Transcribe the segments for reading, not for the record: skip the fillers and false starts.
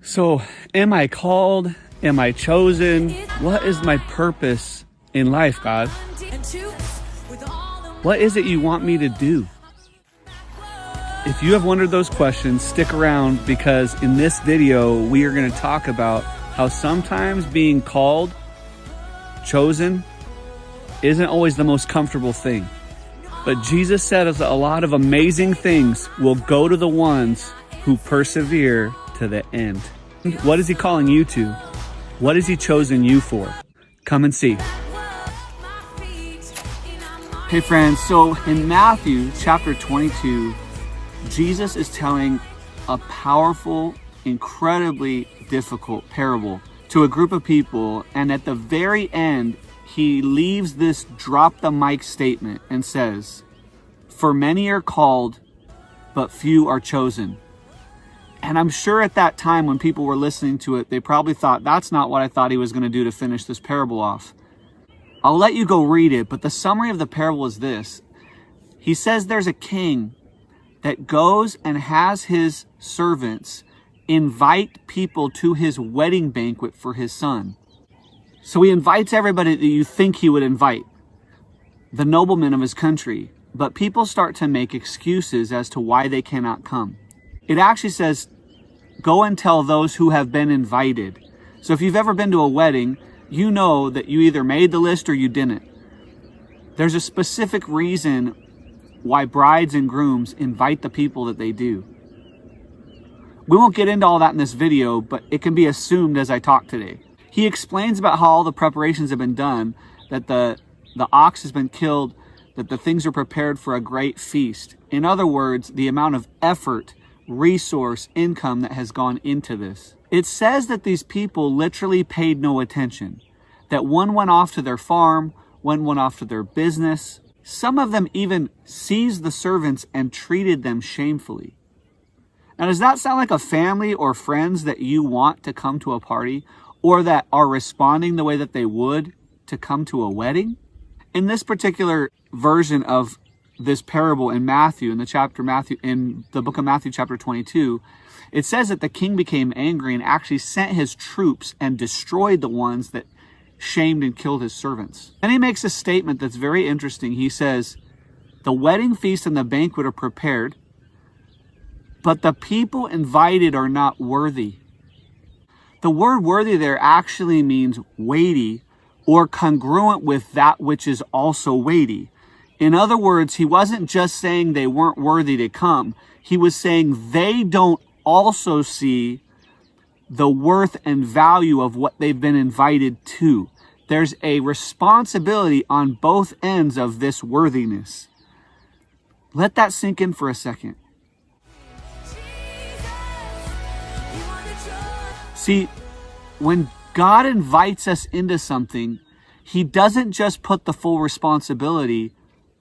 So, am I called? Am I chosen? What is my purpose in life, God? What is it you want me to do? If you have wondered those questions, stick around, because in this video, we are going to talk about how sometimes being called, chosen, isn't always the most comfortable thing. But Jesus said a lot of amazing things will go to the ones who persevere to the end. What is he calling you to? What has he chosen you for? Come and see. Hey friends, so in Matthew chapter 22, Jesus is telling a powerful, incredibly difficult parable to a group of people, and at the very end, he leaves this drop the mic statement and says, "For many are called, but few are chosen." And I'm sure at that time when people were listening to it, they probably thought, that's not what I thought he was going to do to finish this parable off. I'll let you go read it, but the summary of the parable is this. He says there's a king that goes and has his servants invite people to his wedding banquet for his son. So he invites everybody that you think he would invite, the noblemen of his country, but people start to make excuses as to why they cannot come. It actually says, go and tell those who have been invited. So if you've ever been to a wedding, you know that you either made the list or you didn't. There's a specific reason why brides and grooms invite the people that they do. We won't get into all that in this video, but it can be assumed as I talk today. He explains about how all the preparations have been done, that the ox has been killed, that the things are prepared for a great feast. In other words, the amount of effort, resource, income that has gone into this. It says that these people literally paid no attention, that one went off to their farm, one went off to their business. Some of them even seized the servants and treated them shamefully. Now, does that sound like a family or friends that you want to come to a party, or that are responding the way that they would to come to a wedding? In this particular version of this parable in Matthew, in the book of Matthew chapter 22, it says that the king became angry and actually sent his troops and destroyed the ones that shamed and killed his servants. And he makes a statement that's very interesting. He says, the wedding feast and the banquet are prepared, but the people invited are not worthy. The word worthy there actually means weighty, or congruent with that which is also weighty. In other words, he wasn't just saying they weren't worthy to come. He was saying they don't also see the worth and value of what they've been invited to. There's a responsibility on both ends of this worthiness. Let that sink in for a second. See, when God invites us into something, he doesn't just put the full responsibility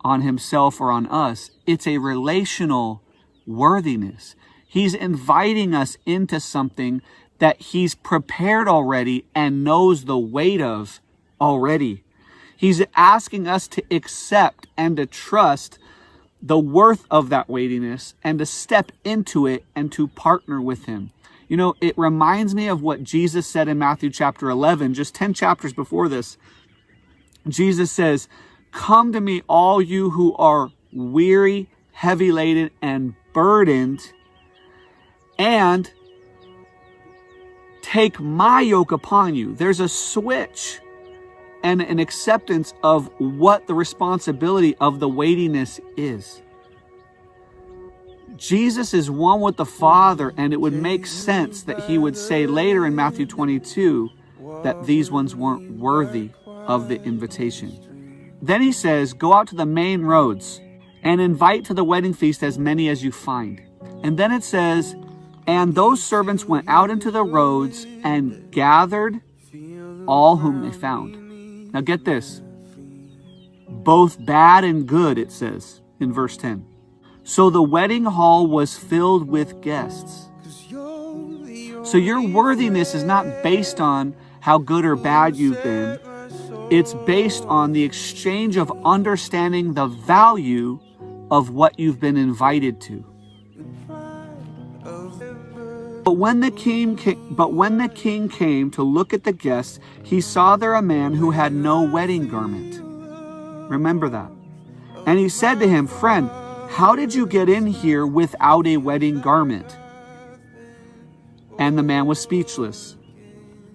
on himself or on us. It's a relational worthiness. He's inviting us into something that he's prepared already and knows the weight of already. He's asking us to accept and to trust the worth of that weightiness and to step into it and to partner with him. You know, it reminds me of what Jesus said in Matthew chapter 11, just 10 chapters before this. Jesus says, "Come to me, all you who are weary, heavy laden, and burdened, and take my yoke upon you." There's a switch and an acceptance of what the responsibility of the weightiness is. Jesus is one with the Father, and it would make sense that he would say later in Matthew 22 that these ones weren't worthy of the invitation. Then he says, go out to the main roads and invite to the wedding feast as many as you find. And then it says, and those servants went out into the roads and gathered all whom they found. Now get this. Both bad and good, it says in verse 10. So the wedding hall was filled with guests. So your worthiness is not based on how good or bad you've been. It's based on the exchange of understanding the value of what you've been invited to. But when the king came to look at the guests, he saw there a man who had no wedding garment. Remember that. And he said to him, "Friend, how did you get in here without a wedding garment?" And the man was speechless.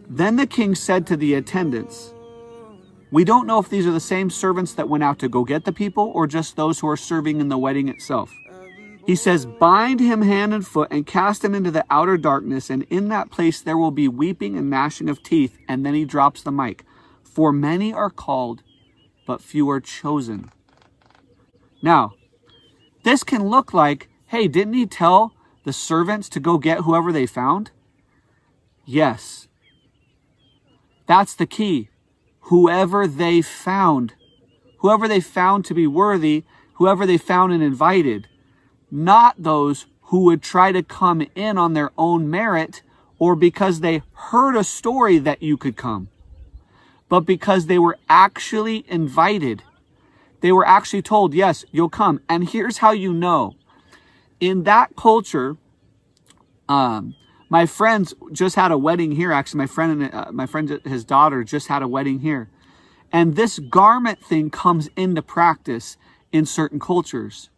Then the king said to the attendants, "We don't know if these are the same servants that went out to go get the people or just those who are serving in the wedding itself." He says, "Bind him hand and foot and cast him into the outer darkness, and in that place there will be weeping and gnashing of teeth." And then he drops the mic. "For many are called, but few are chosen." Now, this can look like, hey, didn't he tell the servants to go get whoever they found? Yes. That's the key. Whoever they found to be worthy, whoever they found and invited. Not those who would try to come in on their own merit or because they heard a story that you could come, but because they were actually invited. They were actually told, yes, you'll come. And here's how you know. In that culture, my friends just had a wedding here. Actually, my friend, his daughter just had a wedding here. And this garment thing comes into practice in certain cultures.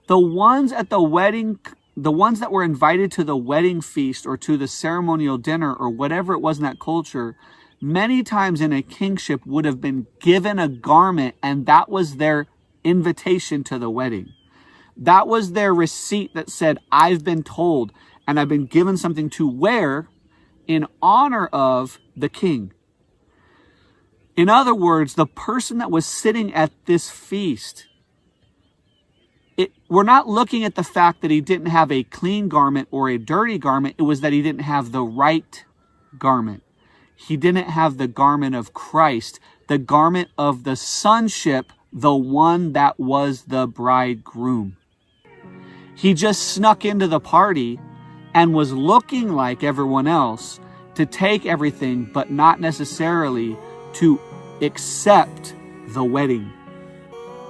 The ones at the wedding, the ones that were invited to the wedding feast or to the ceremonial dinner or whatever it was in that culture, many times in a kingship would have been given a garment, and that was their invitation to the wedding. That was their receipt that said, I've been told and I've been given something to wear in honor of the king. In other words, the person that was sitting at this feast, we're not looking at the fact that he didn't have a clean garment or a dirty garment. It was that he didn't have the right garment. He didn't have the garment of Christ, the garment of the sonship, the one that was the bridegroom. He just snuck into the party and was looking like everyone else to take everything, but not necessarily to accept the wedding.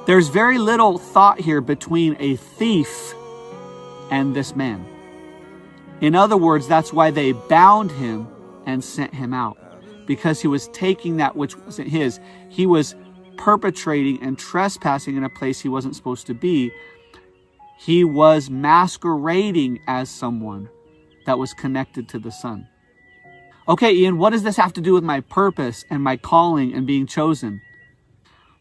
There's very little thought here between a thief and this man. In other words, that's why they bound him and sent him out, because he was taking that which wasn't his. He was perpetrating and trespassing in a place he wasn't supposed to be. He was masquerading as someone that was connected to the Son. Okay, Ian, what does this have to do with my purpose and my calling and being chosen?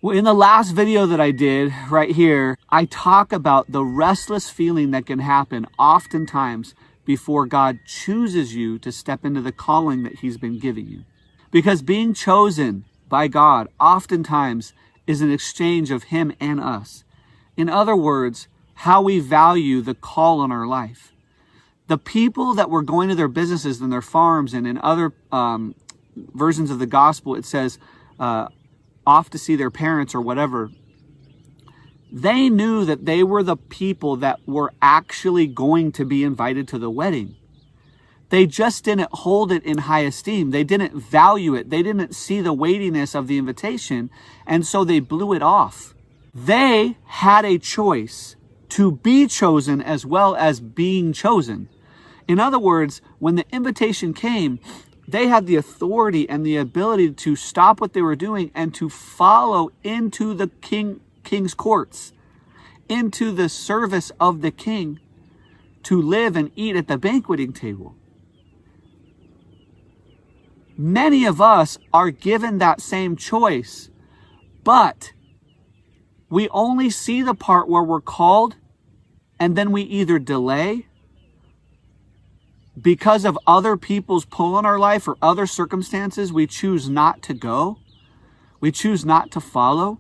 Well, in the last video that I did right here, I talk about the restless feeling that can happen oftentimes before God chooses you to step into the calling that he's been giving you. Because being chosen by God oftentimes is an exchange of him and us. In other words, how we value the call on our life. The people that were going to their businesses and their farms, and in other versions of the gospel, it says off to see their parents or whatever. They knew that they were the people that were actually going to be invited to the wedding. They just didn't hold it in high esteem. They didn't value it. They didn't see the weightiness of the invitation, and so they blew it off. They had a choice to be chosen as well as being chosen. In other words, when the invitation came, they had the authority and the ability to stop what they were doing and to follow into the king's courts, into the service of the king, to live and eat at the banqueting table. Many of us are given that same choice, but we only see the part where we're called, and then we either delay because of other people's pull in our life or other circumstances. We choose not to go. We choose not to follow.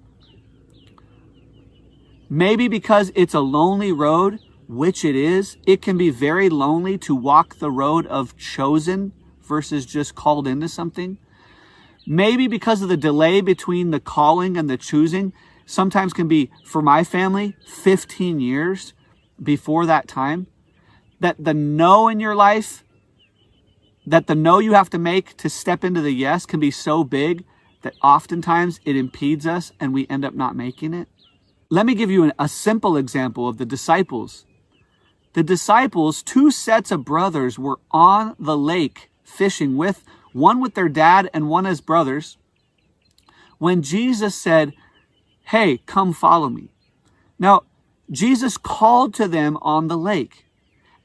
Maybe because it's a lonely road, which it is. It can be very lonely to walk the road of chosen versus just called into something. Maybe because of the delay between the calling and the choosing, sometimes can be, for my family, 15 years before that time. That the no in your life, that the no you have to make to step into the yes can be so big that oftentimes it impedes us and we end up not making it. Let me give you a simple example of the disciples. The disciples, two sets of brothers, were on the lake fishing, one with their dad and one as brothers, when Jesus said, hey, come follow me. Now, Jesus called to them on the lake.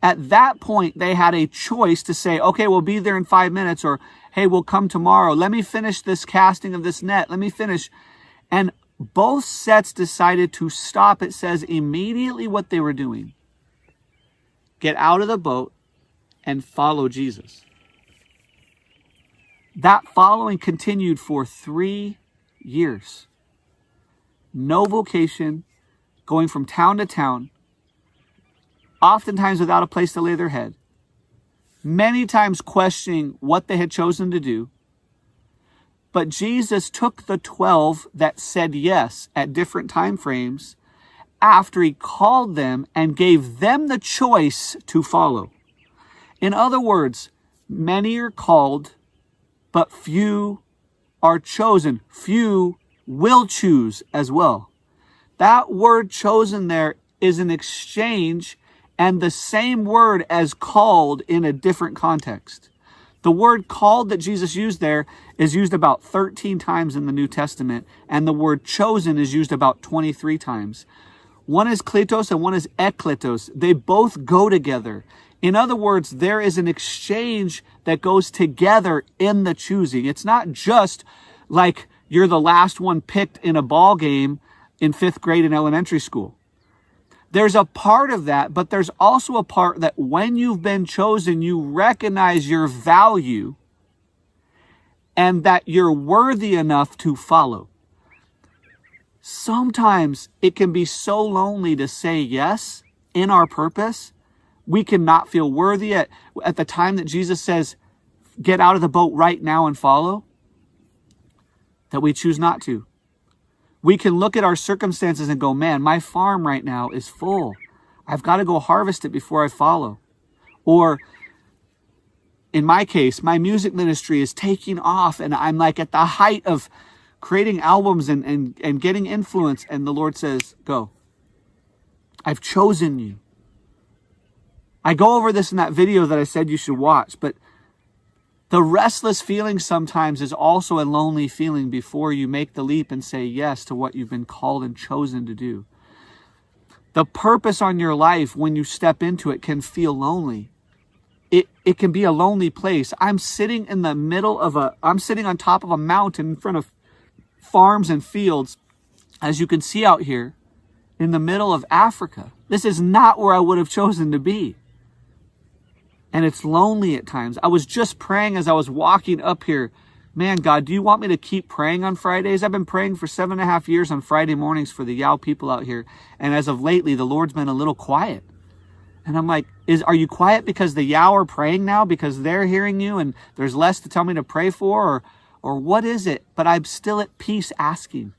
At that point, they had a choice to say, okay, we'll be there in 5 minutes, or hey, we'll come tomorrow. Let me finish this casting of this net. Let me finish. And both sets decided to stop, it says, immediately what they were doing. Get out of the boat and follow Jesus. That following continued for 3 years. No vocation, going from town to town, oftentimes without a place to lay their head, many times questioning what they had chosen to do. But Jesus took the 12 that said yes at different time frames after he called them and gave them the choice to follow. In other words, many are called, but few are chosen. Few will choose as well. That word chosen there is an exchange and the same word as called in a different context. The word called that Jesus used there is used about 13 times in the New Testament, and the word chosen is used about 23 times. One is kletos and one is ekletos. They both go together. In other words, there is an exchange that goes together in the choosing. It's not just like you're the last one picked in a ball game in 5th grade in elementary school. There's a part of that, but there's also a part that when you've been chosen, you recognize your value and that you're worthy enough to follow. Sometimes it can be so lonely to say yes in our purpose. We cannot feel worthy at the time that Jesus says, get out of the boat right now and follow, that we choose not to. We can look at our circumstances and go, man, my farm right now is full. I've got to go harvest it before I follow. Or in my case, my music ministry is taking off and I'm like at the height of creating albums and getting influence. And the Lord says, go. I've chosen you. I go over this in that video that I said you should watch, but the restless feeling sometimes is also a lonely feeling before you make the leap and say yes to what you've been called and chosen to do. The purpose on your life when you step into it can feel lonely. It can be a lonely place. I'm sitting on top of a mountain in front of farms and fields, as you can see out here, in the middle of Africa. This is not where I would have chosen to be. And it's lonely at times. I was just praying as I was walking up here. Man, God, do you want me to keep praying on Fridays? I've been praying for 7.5 years on Friday mornings for the Yao people out here. And as of lately, the Lord's been a little quiet. And I'm like, are you quiet because the Yao are praying now? Because they're hearing you and there's less to tell me to pray for? Or what is it? But I'm still at peace asking.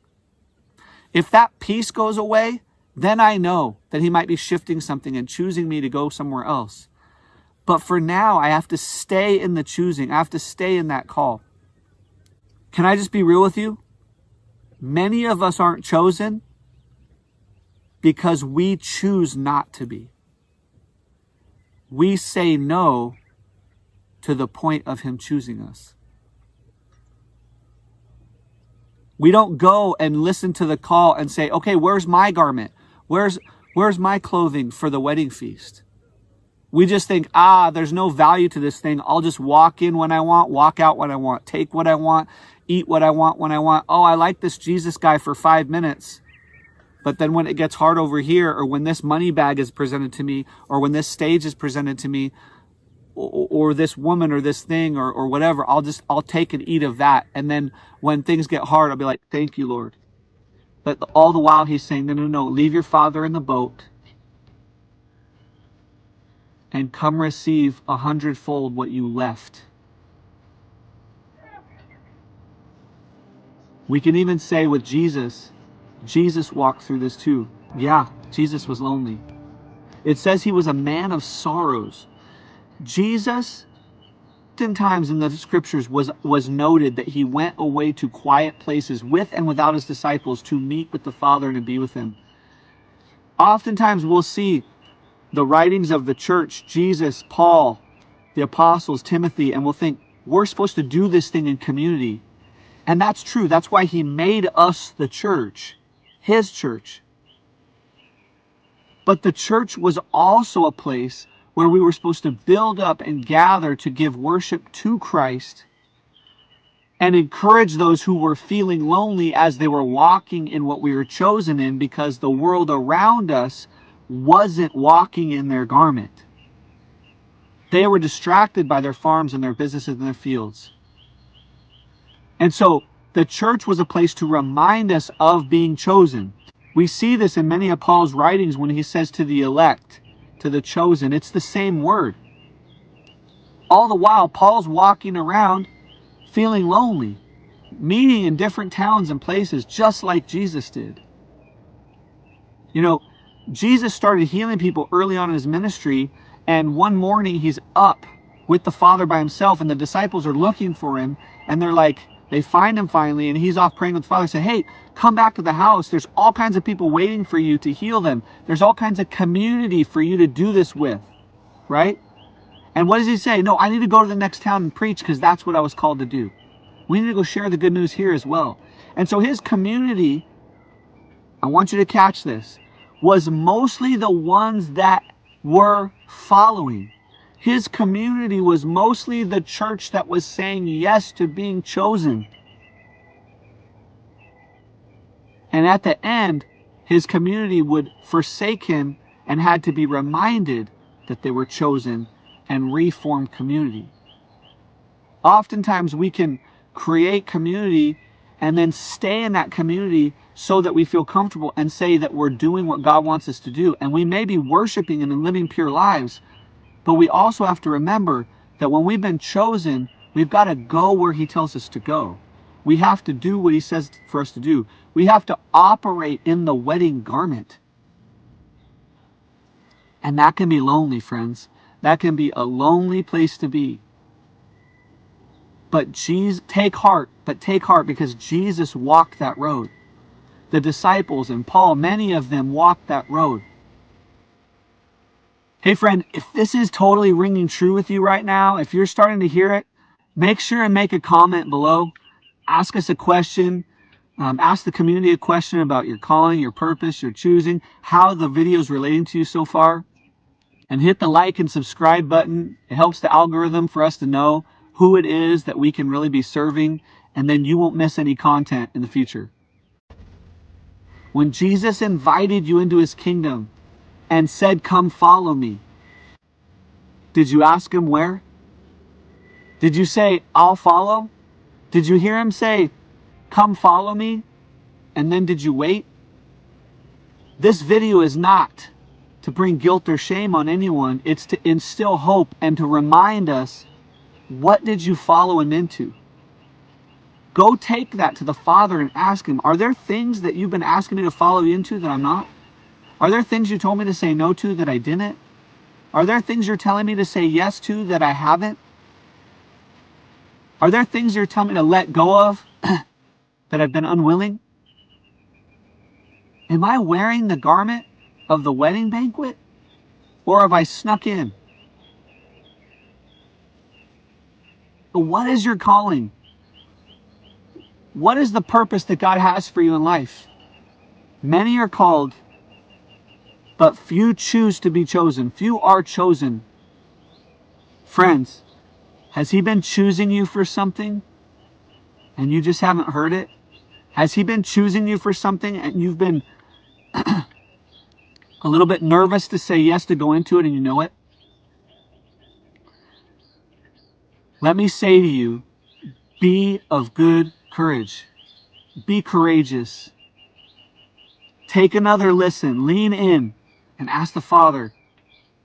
If that peace goes away, then I know that he might be shifting something and choosing me to go somewhere else. But for now, I have to stay in the choosing. I have to stay in that call. Can I just be real with you? Many of us aren't chosen because we choose not to be. We say no to the point of him choosing us. We don't go and listen to the call and say, okay, where's my garment? Where's my clothing for the wedding feast? We just think, there's no value to this thing. I'll just walk in when I want, walk out when I want, take what I want, eat what I want when I want. Oh, I like this Jesus guy for 5 minutes. But then when it gets hard over here, or when this money bag is presented to me, or when this stage is presented to me, or this woman or this thing or whatever, I'll take and eat of that. And then when things get hard, I'll be like, thank you, Lord. But all the while he's saying, no, leave your father in the boat and come receive 100-fold what you left. We can even say with Jesus walked through this too. Yeah, Jesus was lonely. It says he was a man of sorrows. Jesus, oftentimes in the scriptures, was noted that he went away to quiet places with and without his disciples to meet with the Father and to be with him. Oftentimes we'll see the writings of the church, Jesus, Paul, the apostles, Timothy, and we'll think, we're supposed to do this thing in community. And that's true. That's why he made us the church, his church. But the church was also a place where we were supposed to build up and gather to give worship to Christ and encourage those who were feeling lonely as they were walking in what we were chosen in, because the world around us wasn't walking in their garment. They were distracted by their farms and their businesses and their fields. And so the church was a place to remind us of being chosen. We see this in many of Paul's writings when he says to the elect, to the chosen. It's the same word. All the while, Paul's walking around feeling lonely, meeting in different towns and places, just like Jesus did. You know, Jesus started healing people early on in his ministry, and one morning he's up with the Father by himself, and the disciples are looking for him, and they find him finally, and he's off praying with the Father. Say, hey, come back to the house. There's all kinds of people waiting for you to heal them. There's all kinds of community for you to do this with, right? And what does he say? No, I need to go to the next town and preach, because that's what I was called to do. We need to go share the good news here as well. And so his community, I want you to catch this, was mostly the ones that were following. His community was mostly the church that was saying yes to being chosen. And at the end, his community would forsake him and had to be reminded that they were chosen and reform community. Oftentimes we can create community and then stay in that community so that we feel comfortable and say that we're doing what God wants us to do. And we may be worshiping and living pure lives, but we also have to remember that when we've been chosen, we've got to go where he tells us to go. We have to do what he says for us to do. We have to operate in the wedding garment. And that can be lonely, friends. That can be a lonely place to be. But take heart because Jesus walked that road. The disciples and Paul, many of them walked that road. Hey friend, if this is totally ringing true with you right now, if you're starting to hear it, make sure and make a comment below. Ask us a question. Ask the community a question about your calling, your purpose, your choosing, how the video is relating to you so far. And hit the like and subscribe button. It helps the algorithm for us to know who it is that we can really be serving, and then you won't miss any content in the future. When Jesus invited you into his kingdom and said, come follow me, did you ask him where? Did you say, I'll follow? Did you hear him say, come follow me? And then did you wait? This video is not to bring guilt or shame on anyone. It's to instill hope and to remind us, what did you follow him into? Go take that to the Father and ask him, are there things that you've been asking me to follow you into that I'm not? Are there things you told me to say no to that I didn't? Are there things you're telling me to say yes to that I haven't? Are there things you're telling me to let go of that I've been unwilling? Am I wearing the garment of the wedding banquet? Or have I snuck in? But what is your calling? What is the purpose that God has for you in life? Many are called, but few choose to be chosen. Few are chosen. Friends, has he been choosing you for something and you just haven't heard it? Has he been choosing you for something and you've been a little bit nervous to say yes to go into it and you know it? Let me say to you, be of good courage. Be courageous. Take another listen. Lean in and ask the Father,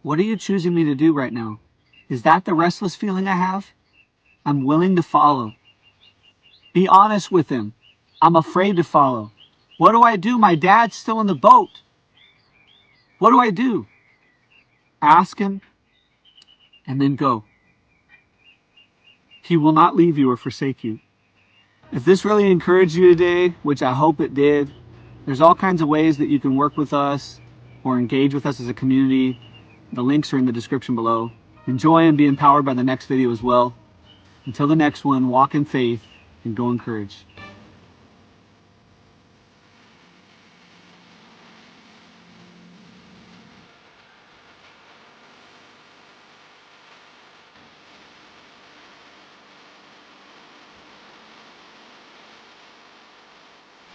what are you choosing me to do right now? Is that the restless feeling I have? I'm willing to follow. Be honest with him. I'm afraid to follow. What do I do? My dad's still in the boat. What do I do? Ask him and then go. He will not leave you or forsake you. If this really encouraged you today, which I hope it did, there's all kinds of ways that you can work with us or engage with us as a community. The links are in the description below. Enjoy and be empowered by the next video as well. Until the next one, walk in faith and go in courage.